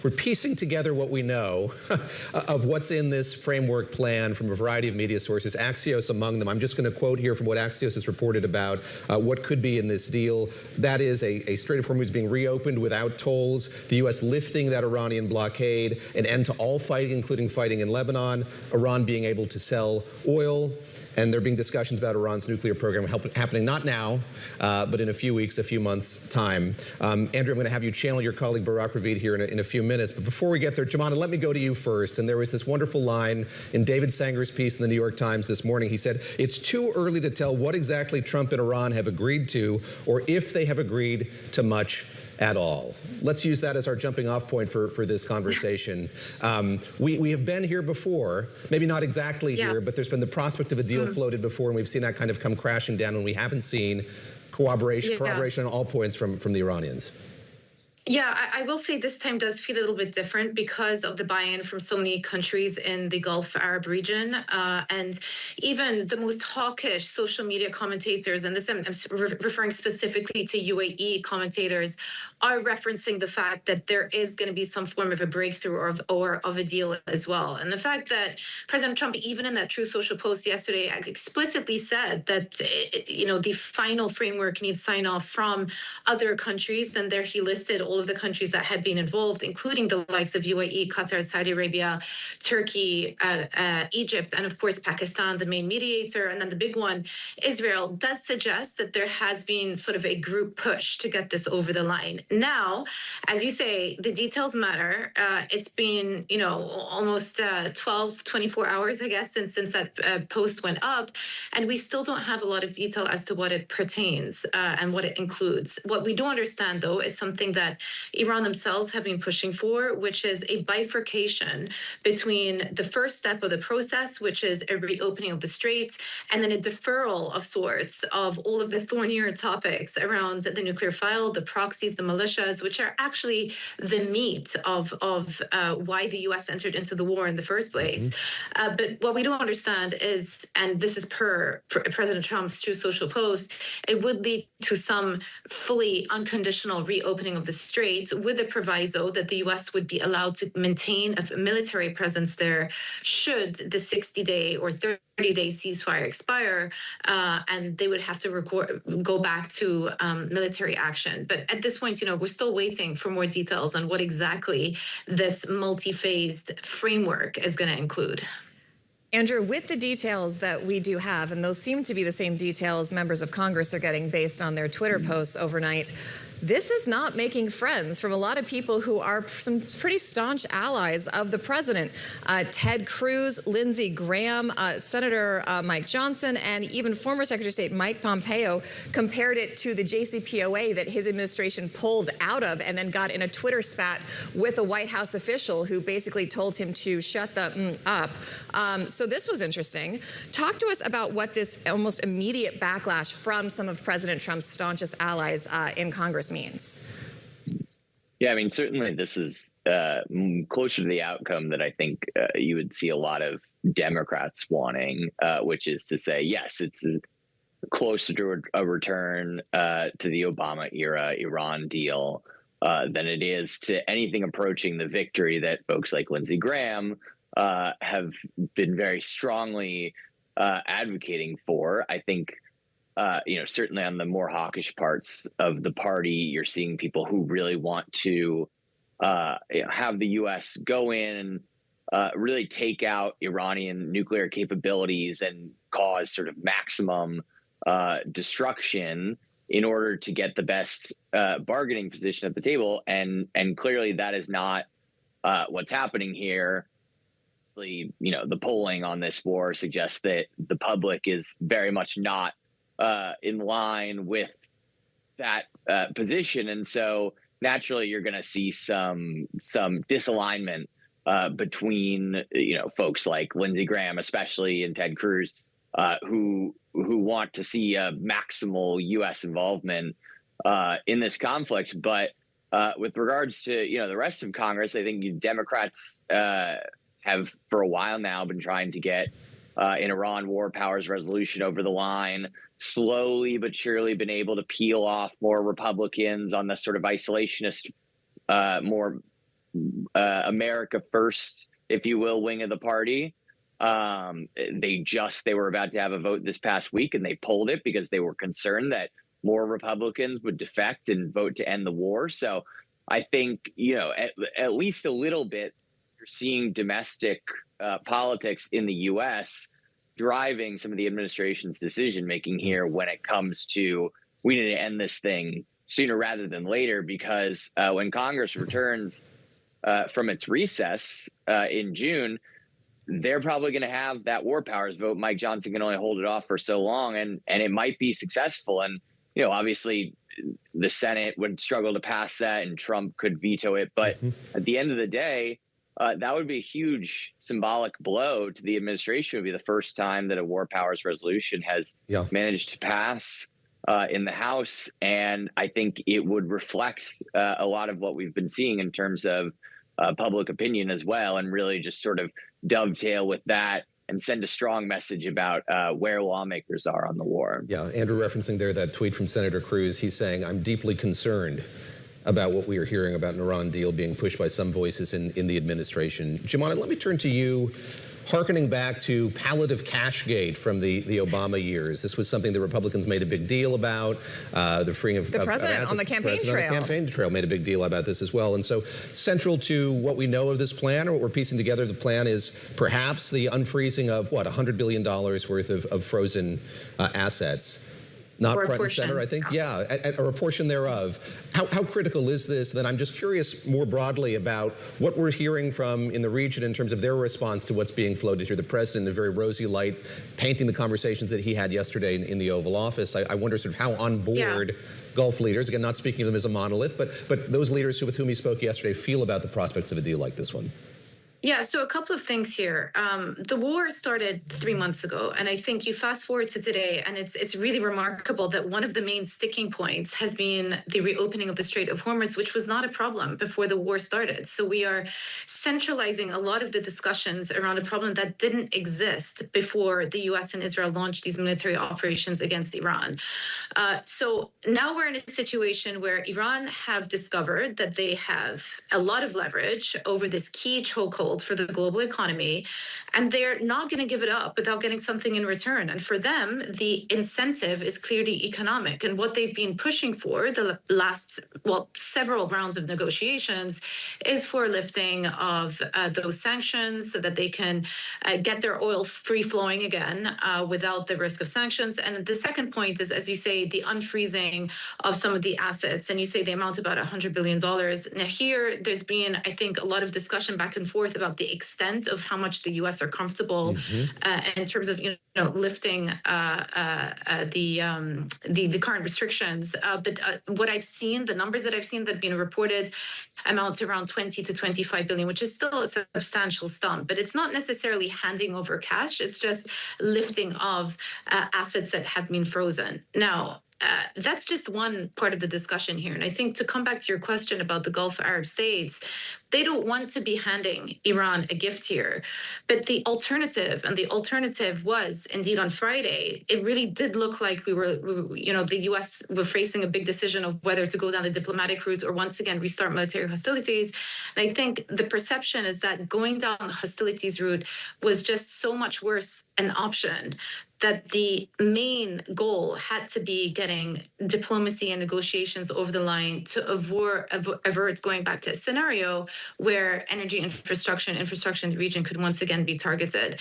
We're piecing together what we know of what's in this framework plan from a variety of media sources, Axios among them. I'm just going to quote here from what Axios has reported about what could be in this deal. That is a Strait of Hormuz being reopened without tolls, the U.S. lifting that Iranian blockade, an end to all fighting, including fighting in Lebanon, Iran being able to sell oil, and there being discussions about Iran's nuclear program happening not now, but in a few weeks, a few months' time. Andrew, I'm going to have you channel your colleague Barak Ravid here in a few minutes. But before we get there, Joumanna, let me go to you first. And there was this wonderful line in David Sanger's piece in the New York Times this morning. He said, it's too early to tell what exactly Trump and Iran have agreed to or if they have agreed to much at all. Let's use that as our jumping off point for this conversation. We have been here before, maybe not exactly here, but there's been the prospect of a deal floated before, and we've seen that kind of come crashing down when we haven't seen corroboration on all points from the Iranians. Yeah, I will say this time does feel a little bit different because of the buy-in from so many countries in the Gulf Arab region. And even the most hawkish social media commentators, and this I'm referring specifically to UAE commentators, are referencing the fact that there is going to be some form of a breakthrough or of a deal as well. And the fact that President Trump, even in that Truth Social post yesterday, explicitly said that the final framework needs sign-off from other countries, and there he listed all of the countries that had been involved, including the likes of UAE, Qatar, Saudi Arabia, Turkey, Egypt, and of course Pakistan, the main mediator, and then the big one, Israel. That suggests that there has been sort of a group push to get this over the line. Now, as you say, the details matter. It's been, almost 12, 24 hours, I guess, since that post went up, and we still don't have a lot of detail as to what it pertains and what it includes. What we do understand, though, is something that Iran themselves have been pushing for, which is a bifurcation between the first step of the process, which is a reopening of the straits, and then a deferral of sorts of all of the thornier topics around the nuclear file, the proxies, the militias, which are actually the meat of why the U.S. entered into the war in the first place. But what we don't understand is, and this is per President Trump's Truth Social post, it would lead to some fully unconditional reopening of the Straits with the proviso that the U.S. would be allowed to maintain a military presence there should the 60-day or 30-day ceasefire expire, and they would have to go back to military action. But at this point, we're still waiting for more details on what exactly this multi-phased framework is going to include. Andrew, with the details that we do have, and those seem to be the same details members of Congress are getting based on their Twitter posts overnight, this is not making friends from a lot of people who are some pretty staunch allies of the president. Ted Cruz, Lindsey Graham, Senator Mike Johnson, and even former Secretary of State Mike Pompeo compared it to the JCPOA that his administration pulled out of and then got in a Twitter spat with a White House official who basically told him to shut the up. So this was interesting. Talk to us about what this almost immediate backlash from some of President Trump's staunchest allies in Congress means. Yeah, I mean, certainly this is closer to the outcome that I think you would see a lot of Democrats wanting, which is to say, yes, it's closer to a return to the Obama-era Iran deal than it is to anything approaching the victory that folks like Lindsey Graham have been very strongly advocating for. I think certainly on the more hawkish parts of the party, you're seeing people who really want to have the U.S. go in and really take out Iranian nuclear capabilities and cause sort of maximum destruction in order to get the best bargaining position at the table. And clearly that is not what's happening here. The polling on this war suggests that the public is very much not in line with that position, and so naturally you're going to see some disalignment between folks like Lindsey Graham, especially, and Ted Cruz, who want to see a maximal U.S. involvement in this conflict. But with regards to the rest of Congress, I think Democrats have for a while now been trying to get an Iran war powers resolution over the line, slowly but surely been able to peel off more Republicans on the sort of isolationist, more America First, if you will, wing of the party. They were about to have a vote this past week, and they pulled it because they were concerned that more Republicans would defect and vote to end the war. So I think, at least a little bit, you're seeing domestic politics in the U.S. driving some of the administration's decision making here when it comes to, we need to end this thing sooner rather than later, because when Congress returns from its recess in June, they're probably going to have that war powers vote. Mike Johnson can only hold it off for so long, and it might be successful. And, obviously the Senate would struggle to pass that and Trump could veto it. But at the end of the day, that would be a huge symbolic blow to the administration. It would be the first time that a war powers resolution has managed to pass in the House. And I think it would reflect a lot of what we've been seeing in terms of public opinion as well, and really just sort of dovetail with that and send a strong message about where lawmakers are on the war. Yeah, Andrew referencing there that tweet from Senator Cruz, he's saying, I'm deeply concerned about what we are hearing about an Iran deal being pushed by some voices in the administration. Joumanna, let me turn to you. Harkening back to palliative cashgate from the Obama years, this was something the Republicans made a big deal about. The freeing of the president on the campaign trail. On the campaign trail made a big deal about this as well. And so, central to what we know of this plan, or what we're piecing together, the plan is perhaps the unfreezing of what, $100 billion worth of frozen assets. Not front and center, I think. Yeah, or a portion thereof. How critical is this? Then I'm just curious more broadly about what we're hearing from in the region in terms of their response to what's being floated here. The president in a very rosy light, painting the conversations that he had yesterday in the Oval Office. I wonder sort of how on board Gulf leaders, again, not speaking of them as a monolith, but those leaders with whom he spoke yesterday feel about the prospects of a deal like this one. Yeah, so a couple of things here. The war started 3 months ago, and I think you fast forward to today, and it's really remarkable that one of the main sticking points has been the reopening of the Strait of Hormuz, which was not a problem before the war started. So we are centralizing a lot of the discussions around a problem that didn't exist before the U.S. and Israel launched these military operations against Iran. So now we're in a situation where Iran have discovered that they have a lot of leverage over this key chokehold for the global economy, and they're not going to give it up without getting something in return. And for them, the incentive is clearly economic. And what they've been pushing for the last, several rounds of negotiations is for lifting of those sanctions so that they can get their oil free flowing again without the risk of sanctions. And the second point is, as you say, the unfreezing of some of the assets. And you say they amount to about $100 billion. Now here, there's been, I think, a lot of discussion back and forth about the extent of how much the U.S. are comfortable in terms of lifting the current restrictions. But what I've seen, the numbers that I've seen that have been reported, amount to around 20 to 25 billion, which is still a substantial sum. But it's not necessarily handing over cash; it's just lifting of assets that have been frozen. Now, that's just one part of the discussion here. And I think to come back to your question about the Gulf Arab states, they don't want to be handing Iran a gift here. But the alternative was indeed on Friday, it really did look like the U.S. were facing a big decision of whether to go down the diplomatic route or once again restart military hostilities. And I think the perception is that going down the hostilities route was just so much worse an option that the main goal had to be getting diplomacy and negotiations over the line to avert going back to a scenario where energy infrastructure in the region could once again be targeted.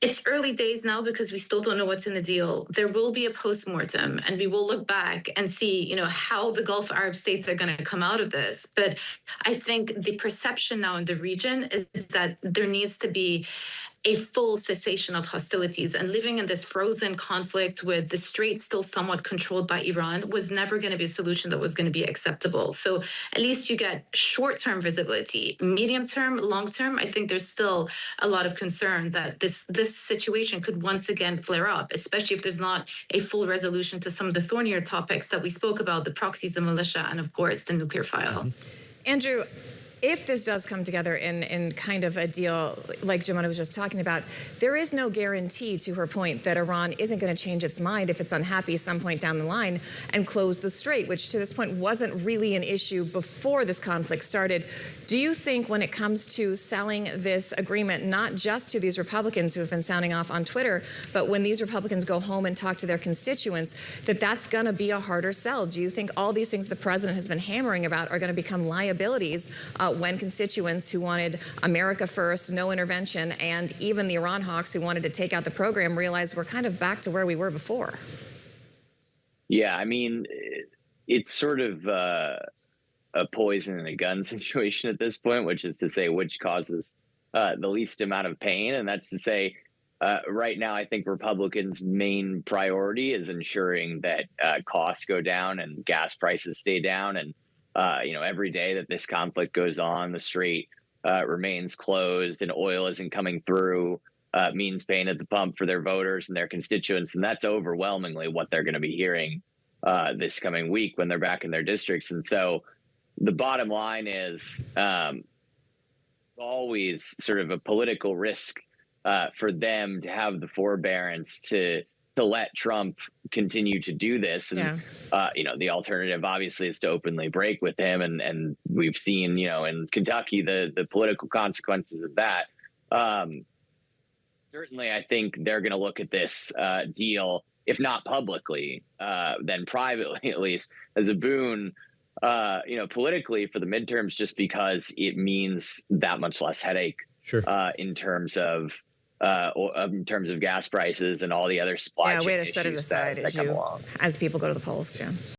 It's early days now because we still don't know what's in the deal. There will be a postmortem, and we will look back and see, how the Gulf Arab states are going to come out of this. But I think the perception now in the region is that there needs to be a full cessation of hostilities, and living in this frozen conflict with the strait still somewhat controlled by Iran was never going to be a solution that was going to be acceptable. So at least you get short-term visibility. Medium-term, long-term, I think there's still a lot of concern that this situation could once again flare up, especially if there's not a full resolution to some of the thornier topics that we spoke about, the proxies, the militia, and of course, the nuclear file. Andrew, if this does come together in kind of a deal like Joumanna was just talking about, there is no guarantee, to her point, that Iran isn't going to change its mind if it's unhappy some point down the line and close the strait, which to this point wasn't really an issue before this conflict started. Do you think when it comes to selling this agreement, not just to these Republicans who have been sounding off on Twitter, but when these Republicans go home and talk to their constituents, that that's going to be a harder sell? Do you think all these things the president has been hammering about are going to become liabilities when constituents who wanted America first, no intervention, and even the Iran hawks who wanted to take out the program realize we're kind of back to where we were before? Yeah, I mean, it's sort of a poison and a gun situation at this point, which is to say which causes the least amount of pain. And that's to say, right now, I think Republicans' main priority is ensuring that costs go down and gas prices stay down. And every day that this conflict goes on, the strait remains closed and oil isn't coming through, means pain at the pump for their voters and their constituents. And that's overwhelmingly what they're going to be hearing this coming week when they're back in their districts. And so the bottom line is always sort of a political risk for them to have the forbearance to let Trump continue to do this. And, the alternative obviously is to openly break with him. And we've seen, in Kentucky, the political consequences of that. Certainly, I think they're going to look at this deal, if not publicly, then privately, at least, as a boon, politically for the midterms, just because it means that much less headache in terms of gas prices and all the other supply chain way to issues set it aside that come along. as people go to the polls. Yeah.